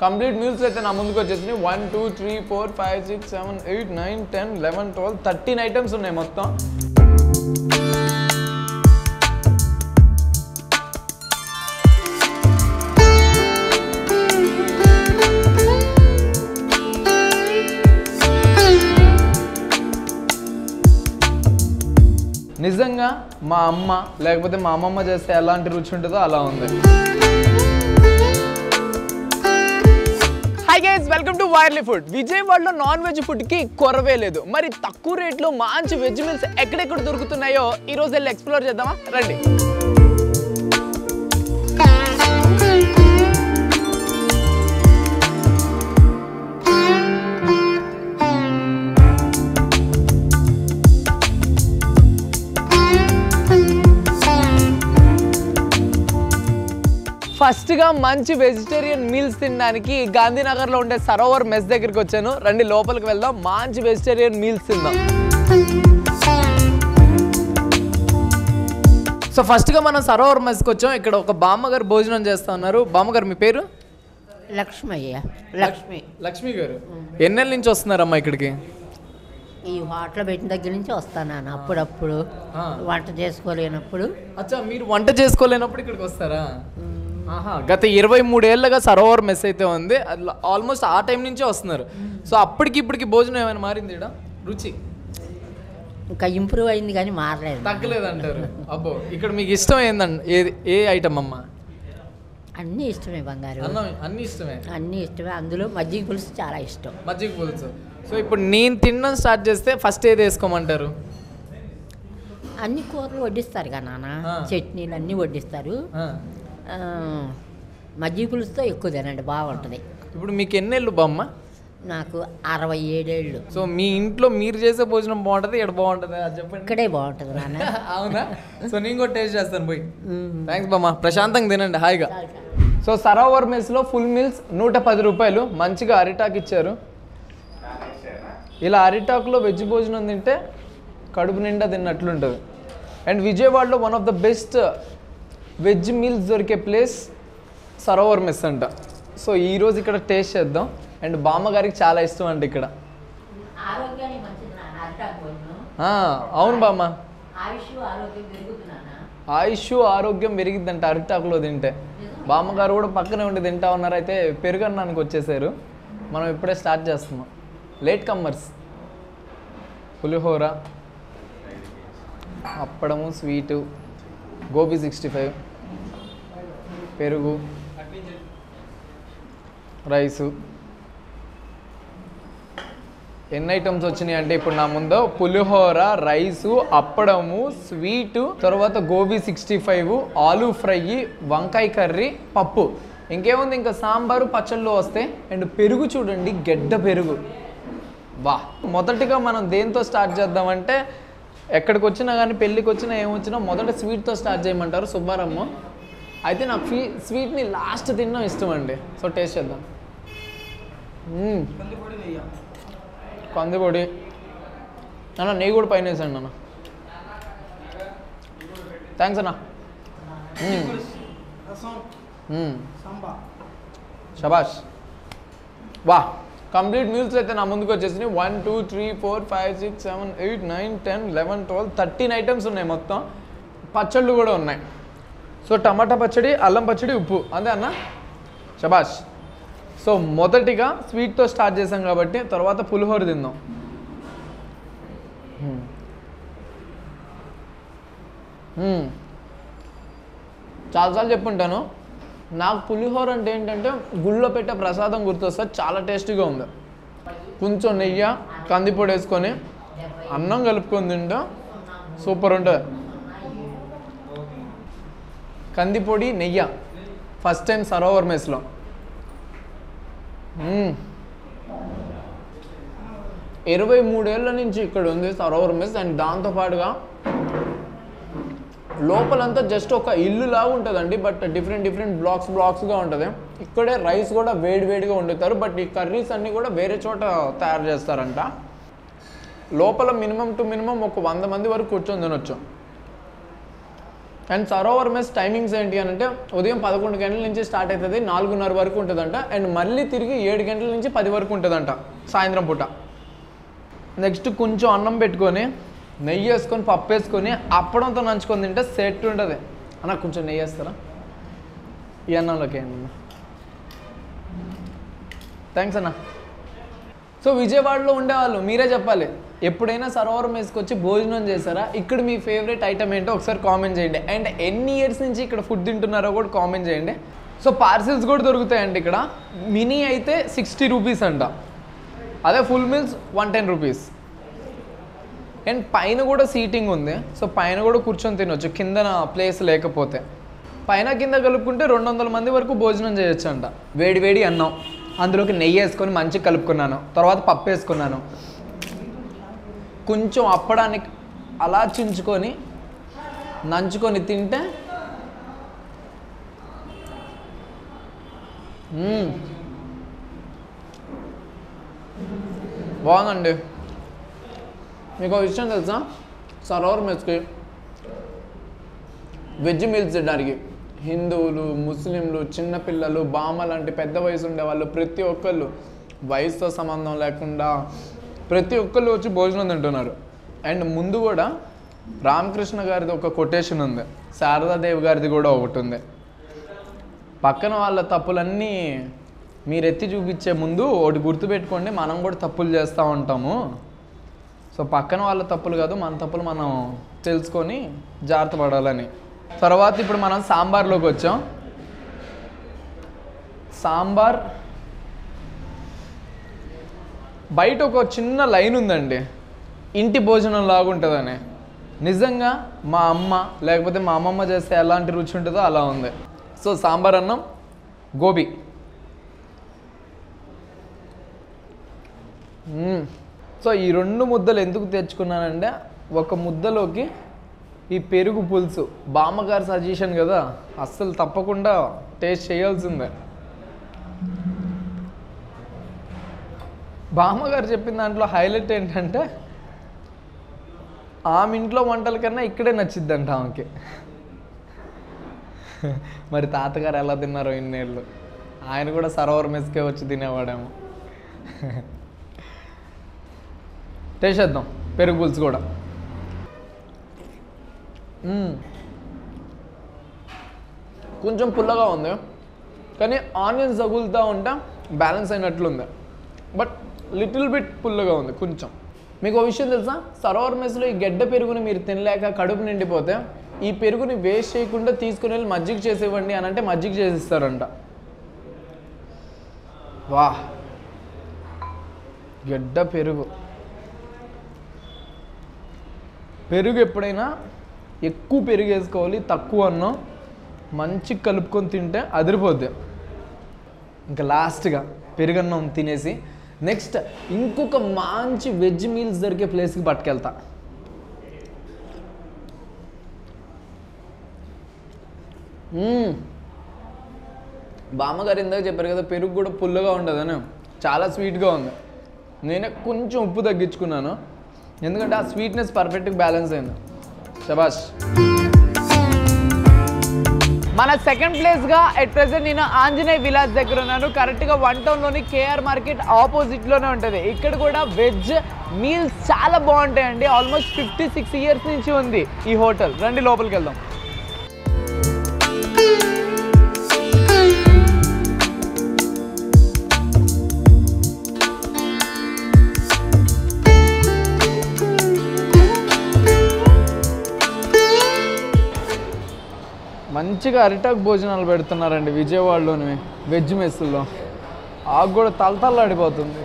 Complete meals అయితే నా ముందుకు వచ్చేసినాయి 1 2 3 4 5 6 7 8 9 10 11 12 13 ఐటమ్స్ ఉన్నాయి మొత్తం. నిజంగా మా అమ్మ లేకపోతే మా అమ్మమ్మ చేస్తే ఎలాంటి రుచి ఉంటుందో అలా ఉంది. హాయ్ గైస్, వెల్కమ్ టు వైర్లీ ఫుడ్. విజయవాడలో నాన్ వెజ్ ఫుడ్కి కొరవే లేదు. మరి తక్కువ రేట్లో మంచి వెజ్ మీల్స్ ఎక్కడెక్కడ దొరుకుతున్నాయో ఈరోజు వెళ్ళి ఎక్స్ప్లోర్ చేద్దామా? రండి. ఫస్ట్గా మంచి వెజిటేరియన్ మీల్స్ తినడానికి గాంధీనగర్లో ఉండే సరోవర్ మెస్ దగ్గరికి వచ్చాను. రండి లోపలికి వెళ్దాం, మంచి వెజిటేరియన్ మీల్స్ తిందాం. సో ఫస్ట్గా మనం సరోవర్ మెస్కి వచ్చాం. ఇక్కడ ఒక బామ్మగారు భోజనం చేస్తూ ఉన్నారు. బామ్మగారు మీ పేరు? లక్ష్మయ్య. లక్ష్మి గారు ఎన్నెళ్ళ నుంచి వస్తున్నారమ్మా ఇక్కడికి? ఈ హోటల్ పెట్టిన దగ్గర నుంచి వస్తాను నాన్న. అప్పుడప్పుడు వంట చేసుకోలేనప్పుడు. అచ్చా, మీరు వంట చేసుకోలేనప్పుడు ఇక్కడికి వస్తారా? గత 23 ఏళ్ళగా సరోవర్ మెస్ అయితే ఉంది. అది ఆల్మోస్ట్ ఆ టైం నుంచే వస్తున్నారు. సో అప్పటికి ఇప్పటికి భోజనం ఏమైనా మారింది? రుచి ఇంకా ఇంప్రూవ్ అయింది కానీ మారలేదు, తగ్గలేదంటారు. అబ్బో, ఇక్కడ మీకు ఇష్టం ఏందండి? ఏ ఐటమ్ అమ్మా? అన్నీ ఇష్టమే బంగారు, అన్నీ ఇష్టమే. అన్నీ ఇష్టమే. అందులో మజ్జిగ పులుసు చాలా ఇష్టం. మజ్జిగ పులుసు. సో ఇప్పుడు నేను తినడం స్టార్ట్ చేస్తే ఫస్ట్ ఏది వేసుకోమంటారు? అన్ని కూరలు వడ్డిస్తారు కదా నాన్న, చట్నీలు అన్నీ వడ్డిస్తారు. మజ్జిగ పులుసుతో ఎక్కువ తినండి, బాగుంటుంది. ఇప్పుడు మీకు ఎన్నేళ్ళు బామ్మ? నాకు 67 ఏళ్ళు. సో మీ ఇంట్లో మీరు చేసే భోజనం బాగుంటుంది, ఇక్కడ బాగుంటుంది అది చెప్పండి. ఇక్కడే బాగుంటుంది నాన్న. అవునా? సో నేను కూడా టేస్ట్ చేస్తాను పోయి. థ్యాంక్స్ బామ్మ, ప్రశాంతంగా తినండి హాయిగా. సో సరోవర్ మెస్లో ఫుల్ మీల్స్ 110 రూపాయలు. మంచిగా అరిటాక్ ఇచ్చారు. ఇలా అరిటాకులో వెజ్ భోజనం తింటే కడుపు నిండా తిన్నట్లుంటుంది. అండ్ విజయవాడలో one of the best veg meals దొరికే ప్లేస్ సరోవర్ మెస్ అంట. సో ఈరోజు ఇక్కడ టేస్ట్ చేద్దాం. అండ్ బామ్మగారికి చాలా ఇష్టం అంట ఇక్కడ. అవును బామ్మ, ఆయుష్ ఆరోగ్యం పెరిగిద్దంట అరిటాకులో తింటే. బామ్మగారు కూడా పక్కనే ఉండి తింటా ఉన్నారు. అయితే పెరుగన్నానికి వచ్చేసారు. మనం ఇప్పుడే స్టార్ట్ చేస్తున్నాం. Late comers. పులిహోర, అప్పడము, స్వీటు, గోబీ 65, పెరుగు, రైసు. ఎన్ని ఐటమ్స్ వచ్చినాయి అంటే ఇప్పుడు నా ముందు పులిహోర, రైసు, అప్పడము, స్వీటు, తర్వాత గోబీ 65, ఆలూ ఫ్రై, వంకాయ కర్రీ, పప్పు. ఇంకేముంది, ఇంకా సాంబారు, పచ్చళ్ళు వస్తాయి. అండ్ పెరుగు చూడండి, గెడ్డ పెరుగు. వా, మొదటిగా మనం దేంతో స్టార్ట్ చేద్దామంటే, ఎక్కడికి వచ్చినా కానీ పెళ్ళికి వచ్చినా ఏమొచ్చినా మొదట స్వీట్తో స్టార్ట్ చేయమంటారు సుబ్బారమ్మ. అయితే నాకు స్వీట్ని లాస్ట్ తినడం ఇష్టం అండి. సో టేస్ట్ చేద్దాం. కందిపొడి అన్న, నెయ్యి కూడా పైన వేసాండి అన్న. థ్యాంక్స్ అన్న. శబాష్. వా, కంప్లీట్ మీల్స్ అయితే నా ముందుకు వచ్చేసినాయి 1 2 3 4 5 6 7 8 9 10 11 12 13 ఐటమ్స్ ఉన్నాయి మొత్తం. పచ్చళ్ళు కూడా ఉన్నాయి. సో టమాటా పచ్చడి, అల్లం పచ్చడి, ఉప్పు, అంతే అన్న. శబాష్. సో మొదటిగా స్వీట్తో స్టార్ట్ చేసాం కాబట్టి తర్వాత పులిహోర తిందాం. చాలాసార్లు చెప్పుంటాను, నాకు పులిహోర అంటే ఏంటంటే గుళ్ళో పెట్టే ప్రసాదం గుర్తొస్తుంది. చాలా టేస్టీగా ఉంది. కొంచెం నెయ్యి, కందిపొడి వేసుకొని అన్నం కలుపుకొని తింటే సూపర్ ఉంటుంది. కందిపొడి, నెయ్యి ఫస్ట్ టైం సరోవర్ మెస్లో. 23 ఏళ్ళ నుంచి ఇక్కడ ఉంది సరోవర్ మెస్. అండ్ దాంతోపాటుగా లోపలంతా జస్ట్ ఒక ఇల్లు లాగా ఉంటుందండి. బట్ డిఫరెంట్ బ్లాక్స్గా ఉంటుంది. ఇక్కడే రైస్ కూడా వేడివేడిగా వండుతారు. బట్ ఈ కర్రీస్ అన్నీ కూడా వేరే చోట తయారు చేస్తారంట. లోపల మినిమం టు మినిమం ఒక 100 మంది వరకు కూర్చొని తినొచ్చు. అండ్ సరోవర్ మెస్ టైమింగ్స్ ఏంటి అని అంటే ఉదయం 11 గంటల నుంచి స్టార్ట్ అవుతుంది, 4:30 వరకు ఉంటుందంట. అండ్ మళ్ళీ తిరిగి 7 గంటల నుంచి 10 వరకు ఉంటుందంట సాయంత్రం పూట. నెక్స్ట్ కొంచెం అన్నం పెట్టుకొని నెయ్యి వేసుకొని పప్పు వేసుకొని అప్పడంతో నంచుకొని తింటే సెట్ ఉంటుంది అన్న. కొంచెం నెయ్యి వేస్తారా ఈ అన్నంలోకి? అన్న థ్యాంక్స్ అన్న. సో విజయవాడలో ఉండేవాళ్ళు మీరే చెప్పాలి, ఎప్పుడైనా సరోవర్ మెస్కి వచ్చి భోజనం చేశారా? ఇక్కడ మీ ఫేవరెట్ ఐటమ్ ఏంటో ఒకసారి కామెంట్ చేయండి. అండ్ ఎన్ని ఇయర్స్ నుంచి ఇక్కడ ఫుడ్ తింటున్నారో కూడా కామెంట్ చేయండి. సో పార్సిల్స్ కూడా దొరుకుతాయండి ఇక్కడ. మినీ అయితే 60 రూపీస్ అంట, అదే ఫుల్ మీల్స్ 110 రూపీస్. అండ్ పైన కూడా సీటింగ్ ఉంది, సో పైన కూడా కూర్చొని తినొచ్చు కింద ప్లేస్ లేకపోతే. పైన కింద కలుపుకుంటే 200 మంది వరకు భోజనం చేయొచ్చు అంట. వేడి వేడి అన్నం, అందులోకి నెయ్యి వేసుకొని మంచిగా కలుపుకున్నాను, తర్వాత పప్పు వేసుకున్నాను, కొంచెం అప్పడానికి అలా చించుకొని నంచుకొని తింటే బాగుందండి. మీకు ఒక విషయం తెలుసా, సరోవర్ మెస్కి వెజ్ మీల్స్ తినడానికి హిందువులు, ముస్లింలు, చిన్నపిల్లలు, బామ్మ లాంటి పెద్ద వయసు ఉండేవాళ్ళు ప్రతి ఒక్కళ్ళు, వయసుతో సంబంధం లేకుండా ప్రతి ఒక్కళ్ళు వచ్చి భోజనం తింటున్నారు. అండ్ ముందు కూడా రామకృష్ణ గారిది ఒక కొటేషన్ ఉంది, శారదాదేవి గారిది కూడా ఒకటి ఉంది. పక్కన వాళ్ళ తప్పులన్నీ మీరు ఎత్తి చూపించే ముందు ఒకటి గుర్తుపెట్టుకోండి, మనం కూడా తప్పులు చేస్తూ ఉంటాము. సో పక్కన వాళ్ళ తప్పులు కాదు, మన తప్పులు మనం తెలుసుకొని జాగ్రత్త పడాలని. తర్వాత ఇప్పుడు మనం సాంబార్లోకి వచ్చాం. సాంబార్ బయట ఒక చిన్న లైన్ ఉందండి, ఇంటి భోజనం లాగుంటుందని. నిజంగా మా అమ్మ లేకపోతే మా అమ్మమ్మ చేస్తే ఎలాంటి రుచి ఉంటుందో అలా ఉంది. సో సాంబార్ అన్నం, గోబీ. సో ఈ 2 ముద్దలు ఎందుకు తెచ్చుకున్నానంటే, ఒక ముద్దలోకి ఈ పెరుగు పులుసు బామ్మగారు సజెషన్ కదా, అస్సలు తప్పకుండా టేస్ట్ చేయాల్సిందే. బామ్మగారు చెప్పిన దాంట్లో హైలైట్ ఏంటంటే, ఆమె ఇంట్లో వంటల కన్నా ఇక్కడే నచ్చిద్దంట ఆమెకి. మరి తాతగారు ఎలా తిన్నారో ఇన్నేళ్ళు, ఆయన కూడా సరోవర్ మెస్కే వచ్చి తినేవాడేమో. టేస్ట్ చేద్దాం పెరుగు పులుసు కూడా. కొంచెం పుల్లగా ఉంది, కానీ ఆనియన్స్ తగులుతూ ఉంటే బ్యాలెన్స్ అయినట్లుంది. బట్ లిటిల్ బిట్ పుల్లగా ఉంది కొంచెం. మీకు ఒక విషయం తెలుసా, సరోవర్ మెస్లో ఈ గడ్డ పెరుగుని మీరు తినలేక కడుపు నిండిపోతే ఈ పెరుగుని వేస్ట్ చేయకుండా తీసుకుని వెళ్ళి మజ్జిగ చేసివ్వండి అని అంటే మజ్జిగ చేసిస్తారంట. వా, గడ్డ పెరుగు. పెరుగు ఎప్పుడైనా ఎక్కువ పెరుగు వేసుకోవాలి, తక్కువ అన్నం మంచి కలుపుకొని తింటే అదిరిపోద్ది. ఇంకా లాస్ట్గా పెరుగన్నం తినేసి నెక్స్ట్ ఇంకొక మంచి వెజ్ మీల్స్ దొరికే ప్లేస్కి పట్టుకెళ్తా. బామ్మగారు ఇందాక చెప్పారు కదా పెరుగు కూడా పుల్లగా ఉండదని, చాలా స్వీట్గా ఉంది. నేనే కొంచెం ఉప్పు తగ్గించుకున్నాను, ఎందుకంటే ఆ స్వీట్నెస్ పర్ఫెక్ట్గా బ్యాలెన్స్ అయింది. శబాష్. మన సెకండ్ ప్లేస్గా అట్ ప్రెసెంట్ నేను ఆంజనేయ విలాస్ దగ్గర ఉన్నాను. కరెక్ట్గా 1 టౌన్లోని కేఆర్ మార్కెట్ ఆపోజిట్లోనే ఉంటుంది. ఇక్కడ కూడా వెజ్ మీల్స్ చాలా బాగుంటాయండి. ఆల్మోస్ట్ 56 ఇయర్స్ నుంచి ఉంది ఈ హోటల్. రండి లోపలికి వెళ్దాం. మంచిగా అరిటాక్ భోజనాలు పెడుతున్నారండి విజయవాడలోని వెజ్ మెస్సుల్లో. ఆకు కూడా తలతల్లాడిపోతుంది.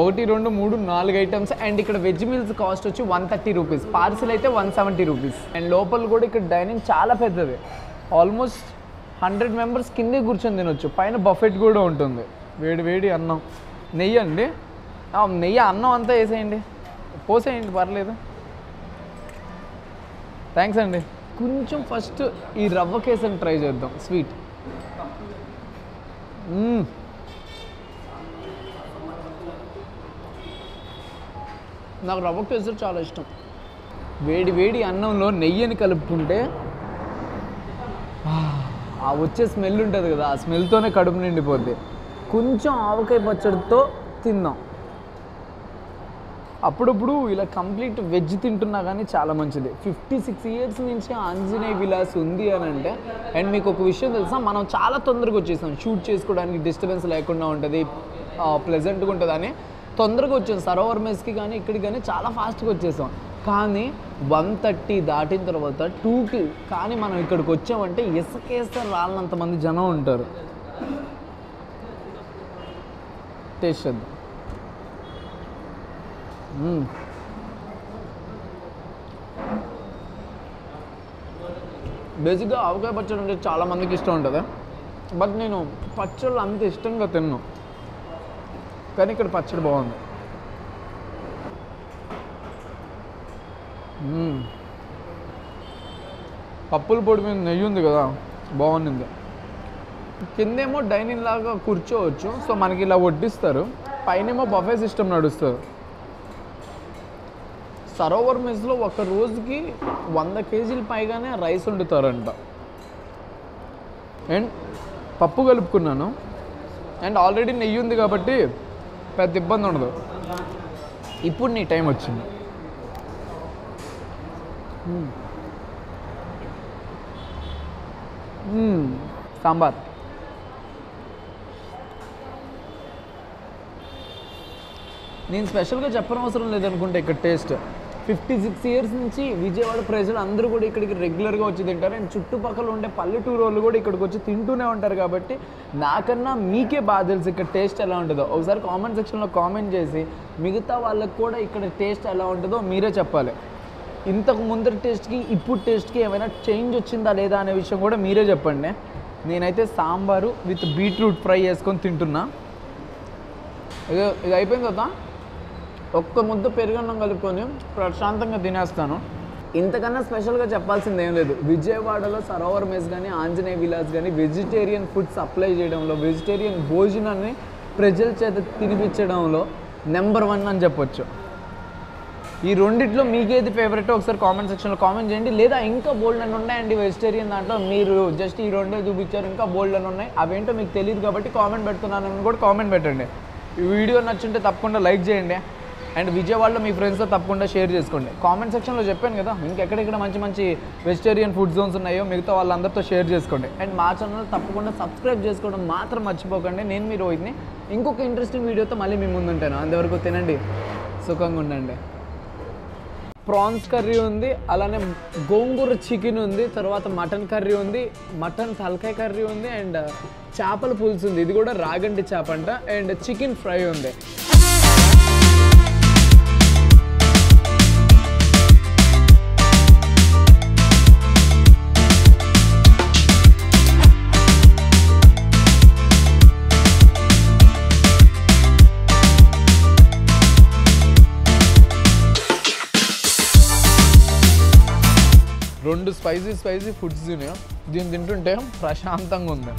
1, 2, 3, 4 ఐటమ్స్. అండ్ ఇక్కడ వెజ్ మీల్స్ కాస్ట్ వచ్చి 130 రూపీస్, పార్సిల్ అయితే 170 రూపీస్. అండ్ లోపల కూడా ఇక్కడ డైనింగ్ చాలా పెద్దది, ఆల్మోస్ట్ 100 మెంబర్స్ కిందే కూర్చొని తినొచ్చు. పైన బఫెట్ కూడా ఉంటుంది. వేడి వేడి అన్నం, నెయ్యి అండి, నెయ్యి అన్నం అంతా వేసేయండి, పోసేయండి పర్లేదు. థ్యాంక్స్ అండి. కొంచెం ఫస్ట్ ఈ రవ్వ కేసరి ట్రై చేద్దాం, స్వీట్. నాకు రవ్వ కేసరి చాలా ఇష్టం. వేడి వేడి అన్నంలో నెయ్యిని కలుపుకుంటే ఆ వచ్చే స్మెల్ ఉంటుంది కదా, ఆ స్మెల్తోనే కడుపు నిండిపోద్ది. కొంచెం ఆవకాయ పచ్చడితో తిందాం. అప్పుడప్పుడు ఇలా కంప్లీట్ వెజ్ తింటున్నా కానీ చాలా మంచిది. 56 ఇయర్స్ నుంచి ఆంజనేయ విలాస్ ఉంది అని అంటే, అండ్ మీకు ఒక విషయం తెలుసా, మనం చాలా తొందరగా వచ్చేసాం. షూట్ చేసుకోవడానికి డిస్టర్బెన్స్ లేకుండా ఉంటుంది, ప్లెజెంట్గా ఉంటుంది అని తొందరగా వచ్చాం. సరోవర్ మెస్కి కానీ ఇక్కడికి కానీ చాలా ఫాస్ట్గా వచ్చేసాం. కానీ 1:30 దాటిన తర్వాత 2కి కానీ మనం ఇక్కడికి వచ్చామంటే ఇసుకేస్తే రాళ్ళంతమంది జనం ఉంటారు. టేస్ట్ చేద్దాం. బేసిక్గా ఆవకాయ పచ్చడి అంటే చాలామందికి ఇష్టం ఉంటుంది, బట్ నేను పచ్చళ్ళు అంత ఇష్టంగా తిన్నాను. కానీ ఇక్కడ పచ్చడి బాగుంది. పప్పుల పొడి మీద నెయ్యి ఉంది కదా, బాగుంది. కిందేమో డైనింగ్ లాగా కూర్చోవచ్చు, సో మనకి ఇలా వడ్డిస్తారు. పైనేమో బఫే సిస్టమ్ నడుస్తుంది. సరోవర్ మెస్లో ఒక రోజుకి 100 కేజీలు పైగానే రైస్ వండుతారంట. అండ్ పప్పు కలుపుకున్నాను, అండ్ ఆల్రెడీ నెయ్యి ఉంది కాబట్టి పెద్ద ఇబ్బంది ఉండదు. ఇప్పుడు నీ టైం వచ్చింది. సాంబార్. నేను స్పెషల్గా చెప్పనవసరం లేదనుకుంటే ఇక్కడ టేస్ట్ 56 ఇయర్స్ నుంచి విజయవాడ ప్రజలు అందరూ కూడా ఇక్కడికి రెగ్యులర్గా వచ్చి తింటారు. అండ్ చుట్టుపక్కల ఉండే పల్లెటూరు వాళ్ళు కూడా ఇక్కడికి వచ్చి తింటూనే ఉంటారు. కాబట్టి నాకన్నా మీకే బాగా తెలుసు ఇక్కడ టేస్ట్ ఎలా ఉంటుందో. ఒకసారి కామెంట్ సెక్షన్లో కామెంట్ చేసి మిగతా వాళ్ళకి కూడా ఇక్కడ టేస్ట్ ఎలా ఉంటుందో మీరే చెప్పాలి. ఇంతకు ముందరి టేస్ట్కి ఇప్పుడు టేస్ట్కి ఏమైనా చేంజ్ వచ్చిందా లేదా అనే విషయం కూడా మీరే చెప్పండి. నేనైతే సాంబారు విత్ బీట్రూట్ ఫ్రై చేసుకొని తింటున్నా. ఇది అయిపోయిన తర్వాత ఒక్క ముద్ద పెరుగన్నం కలుపుకొని ప్రశాంతంగా తినేస్తాను. ఇంతకన్నా స్పెషల్గా చెప్పాల్సింది ఏం లేదు. విజయవాడలో సరోవర్ మెస్ కానీ ఆంజనేయ విలాస్ కానీ వెజిటేరియన్ ఫుడ్ సప్లై చేయడంలో, వెజిటేరియన్ భోజనాన్ని ప్రజల చేత తినిపించడంలో నెంబర్ 1 అని చెప్పొచ్చు. ఈ రెండిట్లో మీకేది ఫేవరెట్ ఒకసారి కామెంట్ సెక్షన్లో కామెంట్ చేయండి. లేదా ఇంకా బోల్డ్ అని ఉన్నాయండి వెజిటేరియన్ దాంట్లో, మీరు జస్ట్ ఈ రెండే చూపించారు, ఇంకా బోల్డ్ అని ఉన్నాయి, అవేంటో మీకు తెలియదు కాబట్టి కామెంట్ పెడుతున్నానని కూడా కామెంట్ పెట్టండి. ఈ వీడియో నచ్చుంటే తప్పకుండా లైక్ చేయండి. అండ్ విజయవాడలో మీ ఫ్రెండ్స్తో తప్పకుండా షేర్ చేసుకోండి. కామెంట్ సెక్షన్లో చెప్పాను కదా ఇంకెక్కడెక్కడ మంచి మంచి వెజిటేరియన్ ఫుడ్ జోన్స్ ఉన్నాయో మిగతా వాళ్ళందరితో షేర్ చేసుకోండి. అండ్ మా ఛానల్ తప్పకుండా సబ్స్క్రైబ్ చేసుకోవడం మాత్రం మర్చిపోకండి. నేను మీ రోహిత్ని ఇంకొక ఇంట్రెస్టింగ్ వీడియోతో మళ్ళీ మీ ముందు ఉంటాను. అంతవరకు తినండి, సుఖంగా ఉండండి. ప్రాన్స్ కర్రీ ఉంది, అలానే గోంగూర చికెన్ ఉంది, తర్వాత మటన్ కర్రీ ఉంది, మటన్ తలకాయ కర్రీ ఉంది, అండ్ చేపల పులుసు ఉంది, ఇది కూడా రాగంటి చేప అంట, అండ్ చికెన్ ఫ్రై ఉంది. రెండు స్పైసీ ఫుడ్స్ తినే దీన్ని తింటుంటే ప్రశాంతంగా ఉంది.